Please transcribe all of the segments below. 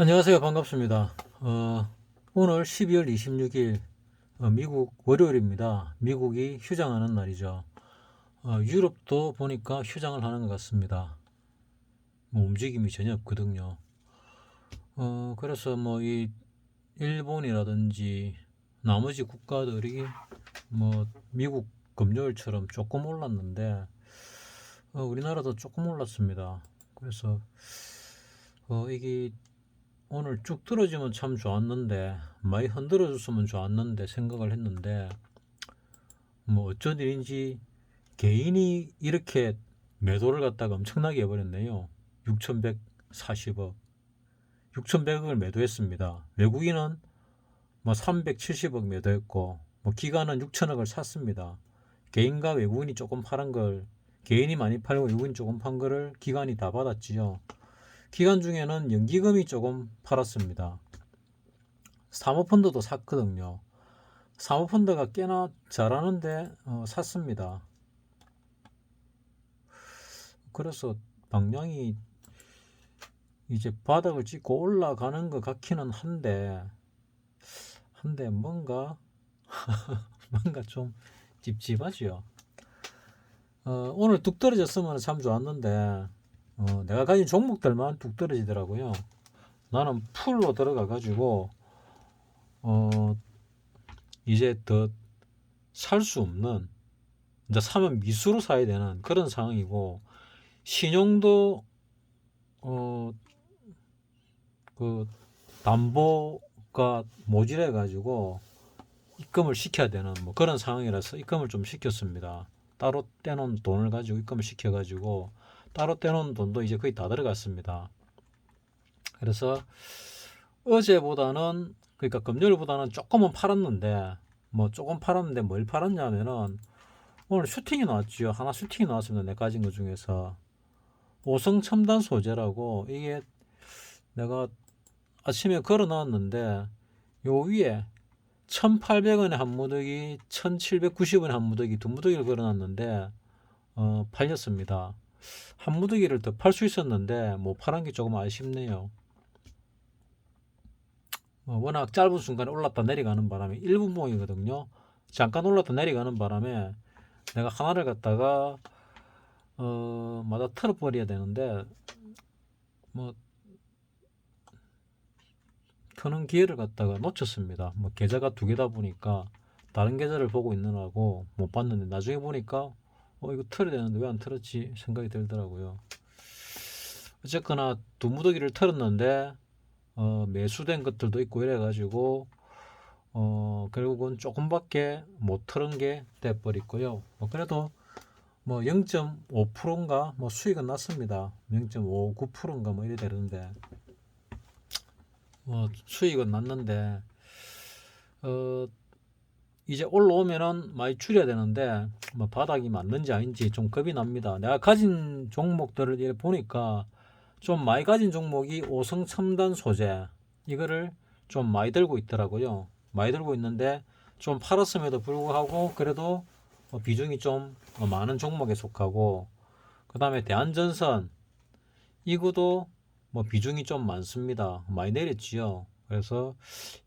안녕하세요. 반갑습니다. 오늘 12월 26일 미국 월요일입니다. 미국이 휴장하는 날이죠. 유럽도 보니까 휴장을 하는 것 같습니다. 뭐 움직임이 전혀 없거든요. 그래서 뭐 이 일본이라든지 나머지 국가들이 뭐 미국 금요일처럼 조금 올랐는데 우리나라도 조금 올랐습니다. 그래서 이게 오늘 쭉 떨어지면 참 좋았는데 많이 흔들어 줬으면 좋았는데 생각을 했는데 뭐 어쩐 일인지 개인이 이렇게 매도를 갖다가 엄청나게 해버렸네요. 6140억 6100억을 매도했습니다. 외국인은 뭐 370억 매도했고 뭐 기관은 6000억을 샀습니다. 개인과 외국인이 조금 파는 걸 개인이 많이 팔고 외국인이 조금 판 거를 기관이 다 받았지요. 기간 중에는 연기금이 조금 팔았습니다. 사모펀드도 샀거든요. 사모펀드가 꽤나 잘하는데 샀습니다. 그래서 방향이 이제 바닥을 찍고 올라가는 것 같기는 한데 뭔가 뭔가 좀 찝찝하지요. 오늘 뚝 떨어졌으면 참 좋았는데 내가 가진 종목들만 뚝 떨어지더라고요. 나는 풀로 들어가 가지고 어, 이제 더 살 수 없는, 이제 사면 미수로 사야 되는 그런 상황이고, 신용도 어, 그 담보가 모질해 가지고 입금을 시켜야 되는 뭐 그런 상황이라서 입금을 좀 시켰습니다. 따로 떼놓은 돈을 가지고 입금을 시켜 가지고 따로 떼놓은 돈도 이제 거의 다 들어갔습니다. 그래서 어제보다는, 그러니까 금요일보다는 조금은 팔았는데, 뭐 조금 팔았는데 뭘 팔았냐면은 오늘 슈팅이 나왔죠. 하나 슈팅이 나왔습니다. 내 가진 것 중에서 오성 첨단 소재라고, 이게 내가 아침에 걸어 놨는데 요 위에 1,800원에 한 무더기, 1,790원에 한 무더기, 두 무더기를 걸어 놨는데 팔렸습니다. 한 무더기를 더 팔 수 있었는데 못 팔은 게 조금 아쉽네요. 워낙 짧은 순간에 올랐다 내려가는 바람에 1분봉이거든요. 잠깐 올랐다 내려가는 바람에 내가 하나를 갖다가 마다 털어버려야 되는데 뭐 터는 기회를 갖다가 놓쳤습니다. 뭐 계좌가 두 개다 보니까 다른 계좌를 보고 있느라고 못 봤는데 나중에 보니까 이거 털어야 되는데 왜 안 털었지 생각이 들더라고요. 어쨌거나 두 무더기를 털었는데 매수된 것들도 있고 이래가지고 결국은 조금밖에 못 털은 게 돼버렸고요. 그래도 뭐 0.5%인가 뭐 수익은 났습니다. 0.59%인가 뭐 이래 되는데 수익은 났는데 이제 올라오면은 많이 줄여야 되는데 뭐 바닥이 맞는지 아닌지 좀 겁이 납니다. 내가 가진 종목들을 이렇게 보니까 좀 많이 가진 종목이 오성 첨단 소재, 이거를 좀 많이 들고 있더라고요. 많이 들고 있는데 좀 팔았음에도 불구하고 그래도 비중이 좀 많은 종목에 속하고, 그 다음에 대한전선, 이것도 뭐 비중이 좀 많습니다. 많이 내렸지요. 그래서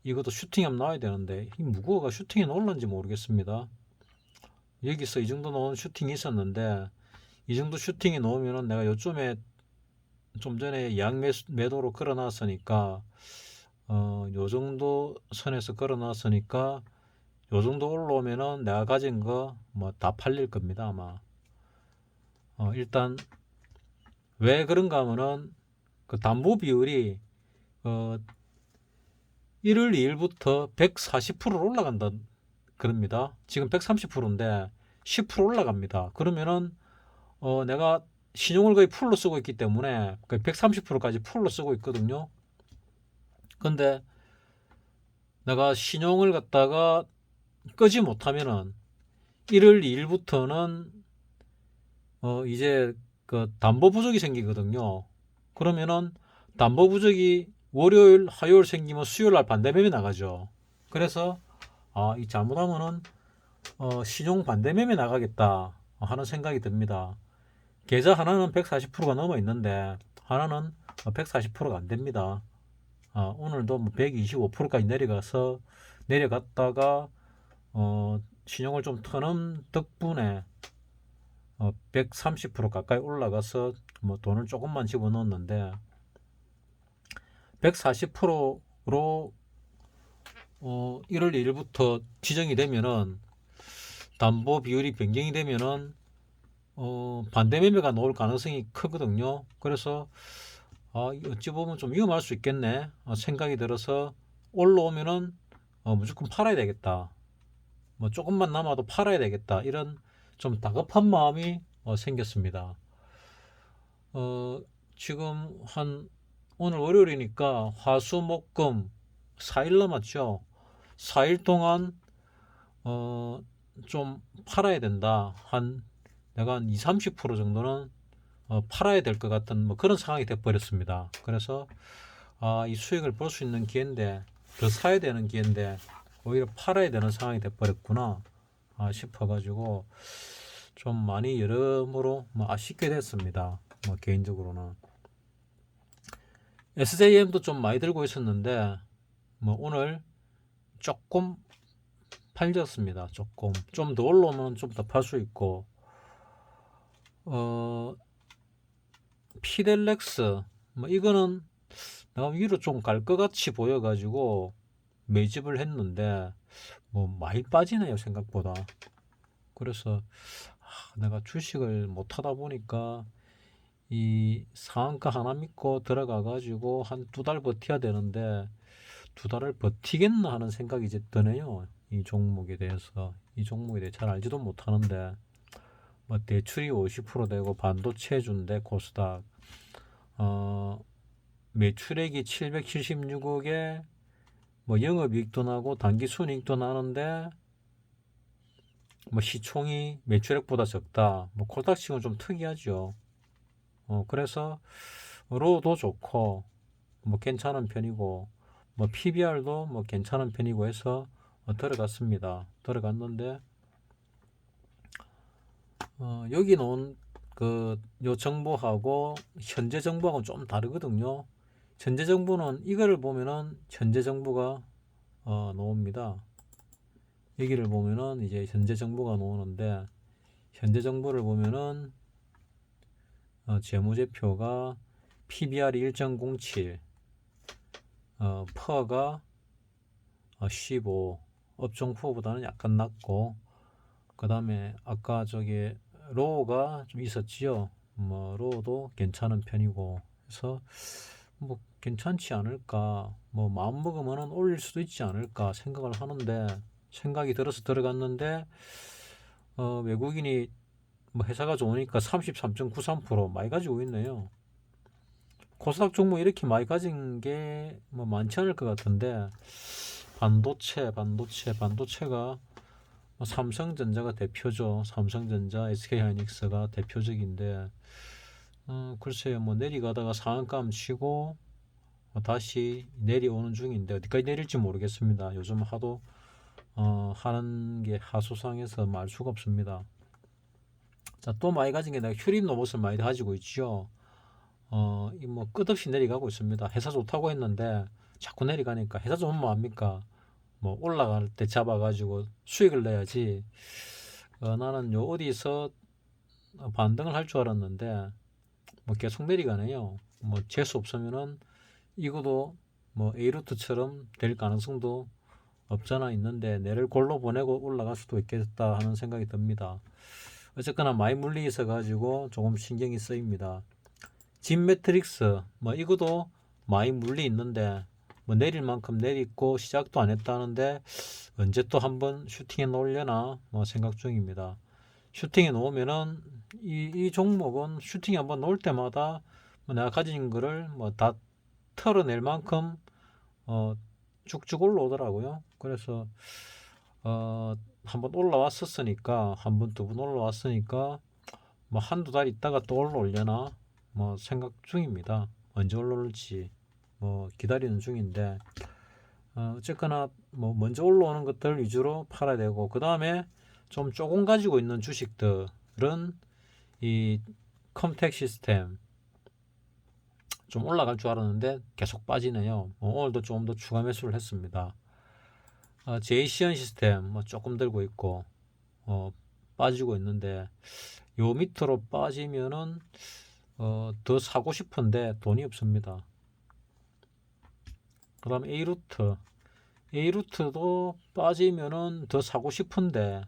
이것도 슈팅이 한번 나와야 되는데 이 무거워가 슈팅이 나올는지 모르겠습니다. 여기서 이 정도 나온 슈팅이 있었는데 이 정도 슈팅이 나오면은 내가 요즘에 좀 전에 양 매도로 걸어놨으니까 요 정도 선에서 걸어놨으니까 요 정도 올라오면은 내가 가진 거 뭐 다 팔릴 겁니다 아마. 일단 왜 그런가 하면은 그 담보 비율이 어 1월 2일부터 140% 올라간다 그럽니다. 지금 130%인데 10% 올라갑니다. 그러면은 내가 신용을 거의 풀로 쓰고 있기 때문에 거의 130%까지 풀로 쓰고 있거든요. 근데 내가 신용을 갖다가 끄지 못하면은 1월 2일부터는 이제 그 담보 부족이 생기거든요. 그러면은 담보 부족이 월요일, 화요일 생기면 수요일 날 반대매매 나가죠. 그래서 이 잘못하면은 신용 반대매매 나가겠다 하는 생각이 듭니다. 계좌 하나는 140%가 넘어 있는데 하나는 140%가 안 됩니다. 오늘도 뭐 125%까지 내려갔다가 신용을 좀 터는 덕분에 130% 가까이 올라가서 뭐 돈을 조금만 집어넣었는데 140%로 1월 1일부터 지정이 되면은 담보 비율이 변경이 되면은 반대 매매가 나올 가능성이 크거든요. 그래서 어찌 보면 좀 위험할 수 있겠네 생각이 들어서 올라오면은 무조건 팔아야 되겠다. 뭐 조금만 남아도 팔아야 되겠다. 이런 좀 다급한 마음이 생겼습니다. 지금 오늘 월요일이니까 화수목금 4일 남았죠. 4일 동안 좀 팔아야 된다. 내가 한 20, 30% 정도는 팔아야 될 것 같은 뭐 그런 상황이 돼 버렸습니다. 그래서 이 수익을 볼 수 있는 기회인데 더 사야 되는 기회인데 오히려 팔아야 되는 상황이 돼 버렸구나 싶어가지고 좀 많이 여러모로 뭐 아쉽게 됐습니다. 뭐 개인적으로는 SJM도 좀 많이 들고 있었는데 뭐 오늘 조금 팔렸습니다. 조금 좀 더 올라오면 좀 더 팔 수 있고 피델렉스 뭐 이거는 내가 위로 좀 갈 것 같이 보여가지고 매집을 했는데 뭐 많이 빠지네요 생각보다. 그래서 내가 주식을 못 하다 보니까 이 상한가 하나 믿고 들어가 가지고 한 2달 버텨야 되는데 2달을 버티겠나 하는 생각이 이제 드네요. 이 종목에 대해서 잘 알지도 못하는데 뭐 대출이 50% 되고 반도체 준대 코스닥 매출액이 776억에 뭐 영업이익도 나고 당기순이익도 나는데 뭐 시총이 매출액보다 적다. 뭐 코스닥 치고는 좀 특이하죠. 그래서 로도 좋고 뭐 괜찮은 편이고 뭐 PBR도 뭐 괜찮은 편이고 해서 들어갔습니다. 들어갔는데 여기 놓은 요 정보하고 현재 정보하고는 좀 다르거든요. 현재 정보는 이거를 보면은 현재 정보가 나옵니다. 여기를 보면은 이제 현재 정보가 나오는데 현재 정보를 보면은 재무제표가 PBR이 1.07, 퍼가 15, 업종 후보보다는 약간 낮고, 그 다음에 아까 저기 로우가 좀 있었지요. 뭐 로우도 괜찮은 편이고 해서 뭐 괜찮지 않을까, 뭐 마음 먹으면 올릴 수도 있지 않을까 생각을 하는데 생각이 들어서 들어갔는데 외국인이 뭐 회사가 좋으니까 33.93% 많이 가지고 있네요. 코스닥 종목 이렇게 많이 가진 게 뭐 많지 않을 것 같은데 반도체가 뭐 삼성전자가 대표죠. 삼성전자, SK하이닉스가 대표적인데 글쎄요 뭐 내리가다가 상한가 치고 다시 내려오는 중인데 어디까지 내릴지 모르겠습니다. 요즘 하도 하는 게 하소상해서 말 수가 없습니다. 자, 또 많이 가진 게 내가 휴림 로봇을 많이 가지고 있죠. 이 뭐 끝없이 내려가고 있습니다. 회사 좋다고 했는데 자꾸 내려가니까 회사 좋으면 뭐합니까? 뭐 올라갈 때 잡아가지고 수익을 내야지. 나는 요 어디서 반등을 할 줄 알았는데 뭐 계속 내려가네요. 뭐 재수 없으면은 이거도 뭐 A루트처럼 될 가능성도 없잖아 있는데 내를 골로 보내고 올라갈 수도 있겠다 하는 생각이 듭니다. 어쨌거나 많이 물리 있어 가지고 조금 신경이 쓰입니다. 진 매트릭스 뭐 이것도 많이 물리 있는데 뭐 내릴 만큼 내리고 시작도 안 했다는데 언제 또 한번 슈팅에 놓으려나 뭐 생각 중입니다. 슈팅에 놓으면은 이 종목은 슈팅에 한번 놓을 때마다 뭐 내가 가진 거를 뭐 다 털어낼 만큼 쭉쭉 올라오더라고요. 그래서 한번 올라왔었으니까 한 번 두 번 올라왔으니까 뭐 한두 달 있다가 또 올라오려나 뭐 생각 중입니다. 언제 올라올지 뭐 기다리는 중인데 어쨌거나 뭐 먼저 올라오는 것들 위주로 팔아야 되고 그 다음에 좀 조금 가지고 있는 주식들은 이 컴텍 시스템 좀 올라갈 줄 알았는데 계속 빠지네요. 오늘도 조금 더 추가 매수를 했습니다. 제이시언 시스템 뭐 조금 들고 있고 빠지고 있는데 요 밑으로 빠지면은 더 사고 싶은데 돈이 없습니다. 그 다음 A루트도 빠지면은 더 사고 싶은데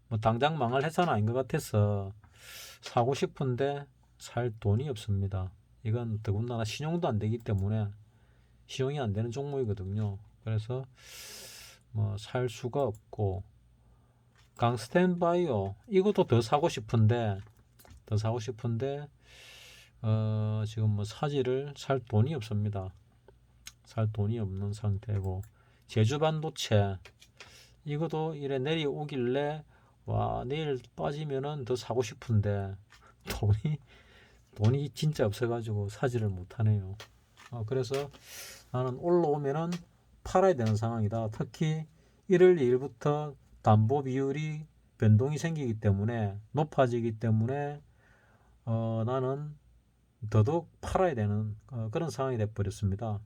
뭐 당장 망할 회사는 아닌 것 같아서 사고 싶은데 살 돈이 없습니다. 이건 더군다나 신용도 안 되기 때문에 신용이 안 되는 종목이거든요. 그래서 뭐 살 수가 없고, 강스텐바이오 이것도 더 사고 싶은데 지금 뭐 사지를 살 돈이 없습니다. 살 돈이 없는 상태고, 제주반도체 이것도 이래 내려오길래 와 내일 빠지면은 더 사고 싶은데 돈이 진짜 없어가지고 사지를 못하네요. 그래서 나는 올라오면은 팔아야 되는 상황이다. 특히 1월 2일부터 담보 비율이 변동이 생기기 때문에 높아지기 때문에 나는 더더욱 팔아야 되는 그런 상황이 돼 버렸습니다.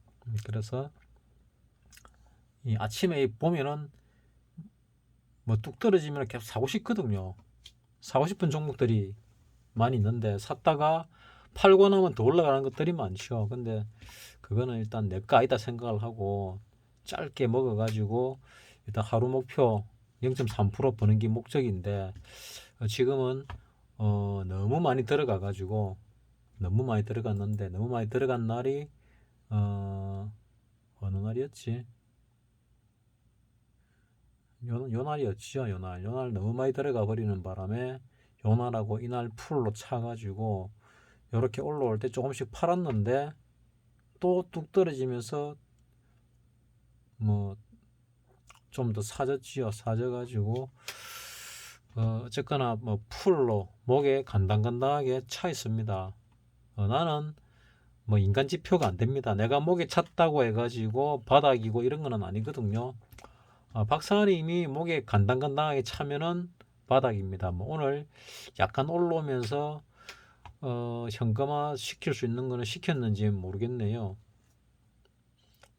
그래서 이 아침에 보면은 뭐 뚝 떨어지면 계속 사고 싶거든요. 사고 싶은 종목들이 많이 있는데 샀다가 팔고 나면 더 올라가는 것들이 많죠. 근데 그거는 일단 내 거 아니다 생각을 하고 짧게 먹어가지고 일단 하루 목표 0.3% 버는 게 목적인데 지금은 너무 많이 들어가가지고 너무 많이 들어갔는데 너무 많이 들어간 날이 어느 날이었지? 요 날이었죠. 요 날 너무 많이 들어가 버리는 바람에 요 날하고 이날 풀로 차가지고 이렇게 올라올 때 조금씩 팔았는데 또 뚝 떨어지면서 뭐 좀 더 사졌지요. 사져가지고 어쨌거나 뭐 풀로 목에 간당간당하게 차 있습니다. 나는 뭐 인간 지표가 안 됩니다. 내가 목에 찼다고 해가지고 바닥이고 이런 거는 아니거든요. 박사님이 목에 간당간당하게 차면은 바닥입니다. 뭐 오늘 약간 올라오면서 현금화 시킬 수 있는 거는 시켰는지 모르겠네요.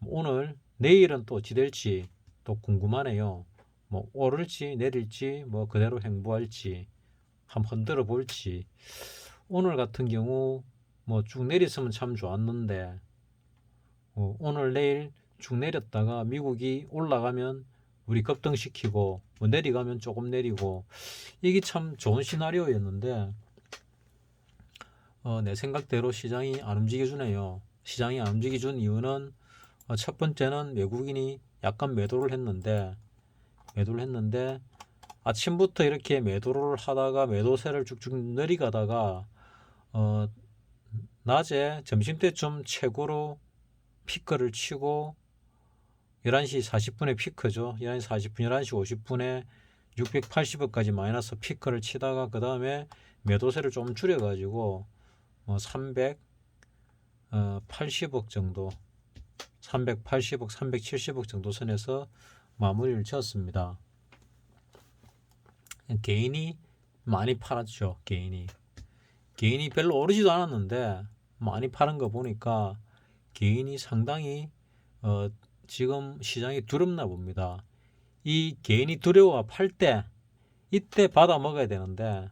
오늘 내일은 또 어찌 될지 또 궁금하네요. 뭐 오를지 내릴지 뭐 그대로 행보할지 한번 흔들어 볼지. 오늘 같은 경우 뭐 쭉 내렸으면 참 좋았는데 오늘 내일 쭉 내렸다가 미국이 올라가면 우리 급등시키고 뭐 내려가면 조금 내리고 이게 참 좋은 시나리오였는데 내 생각대로 시장이 안 움직여주네요. 시장이 안 움직여준 이유는 첫 번째는 외국인이 약간 매도를 했는데 아침부터 이렇게 매도를 하다가 매도세를 쭉쭉 내려가다가 낮에 점심때쯤 최고로 피크를 치고 11시 40분에 피크죠. 11시 40분, 11시 50분에 680억까지 마이너스 피크를 치다가 그 다음에 매도세를 좀 줄여가지고 380억 정도 380억, 370억 정도 선에서 마무리를 지었습니다. 개인이 많이 팔았죠. 개인이 별로 오르지도 않았는데 많이 파는 거 보니까 개인이 상당히 지금 시장이 두렵나 봅니다. 이 개인이 두려워 팔 때 이때 받아 먹어야 되는데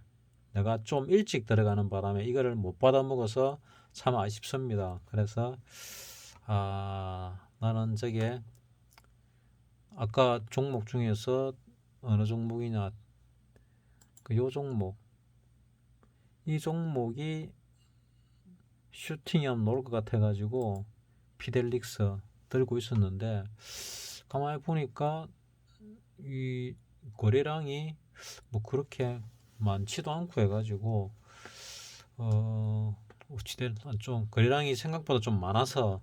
내가 좀 일찍 들어가는 바람에 이거를 못 받아 먹어서 참 아쉽습니다. 그래서 나는 저게 아까 종목 중에서 어느 종목이냐 요 종목 이 종목이 슈팅이 한번 나올 것 같아 가지고 피델릭스 들고 있었는데 가만히 보니까 이 거래량이 뭐 그렇게 많지도 않고 해가지고 어찌됐든 좀 거래량이 생각보다 좀 많아서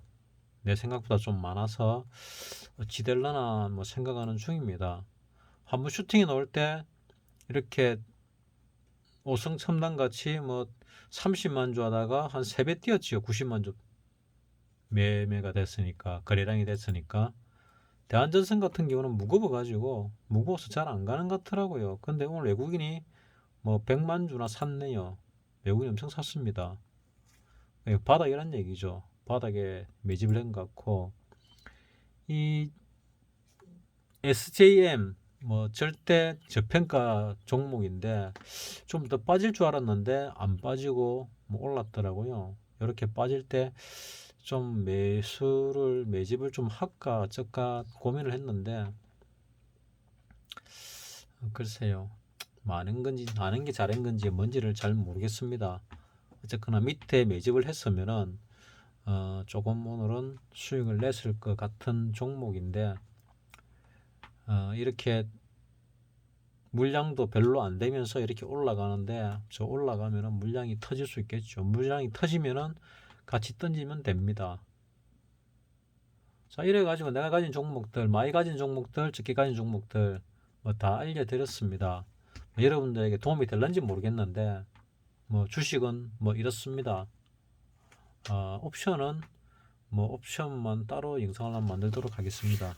내 생각보다 좀 많아서 어찌될라나 뭐 생각하는 중입니다. 한번 슈팅이 나올 때 이렇게 오성첨단 같이 뭐 30만 주 하다가 한 3배 뛰었지요. 90만 주 매매가 됐으니까 거래량이 됐으니까 대한전선 같은 경우는 무거워서 잘 안 가는 것 같더라고요. 근데 오늘 외국인이 뭐 100만 주나 샀네요. 외국인이 엄청 샀습니다. 바닥이란 얘기죠. 바닥에 매집을 한 것 같고, 이 SJM 뭐 절대 저평가 종목인데 좀 더 빠질 줄 알았는데 안 빠지고 뭐 올랐더라고요. 이렇게 빠질 때 좀 매집을 좀 할까 쩔까 고민을 했는데, 글쎄요. 많은 건지 아는 게 잘한 건지 뭔지를 잘 모르겠습니다. 어쨌거나 밑에 매집을 했으면은 조금 오늘은 수익을 냈을 것 같은 종목인데, 이렇게 물량도 별로 안 되면서 이렇게 올라가는데, 저 올라가면은 물량이 터질 수 있겠죠. 물량이 터지면은 같이 던지면 됩니다. 자, 이래 가지고 내가 가진 종목들, 많이 가진 종목들, 적게 가진 종목들 뭐 다 알려드렸습니다. 여러분들에게 도움이 될런지 모르겠는데, 뭐 주식은 뭐 이렇습니다. 옵션은 뭐 옵션만 따로 영상을 한번 만들도록 하겠습니다.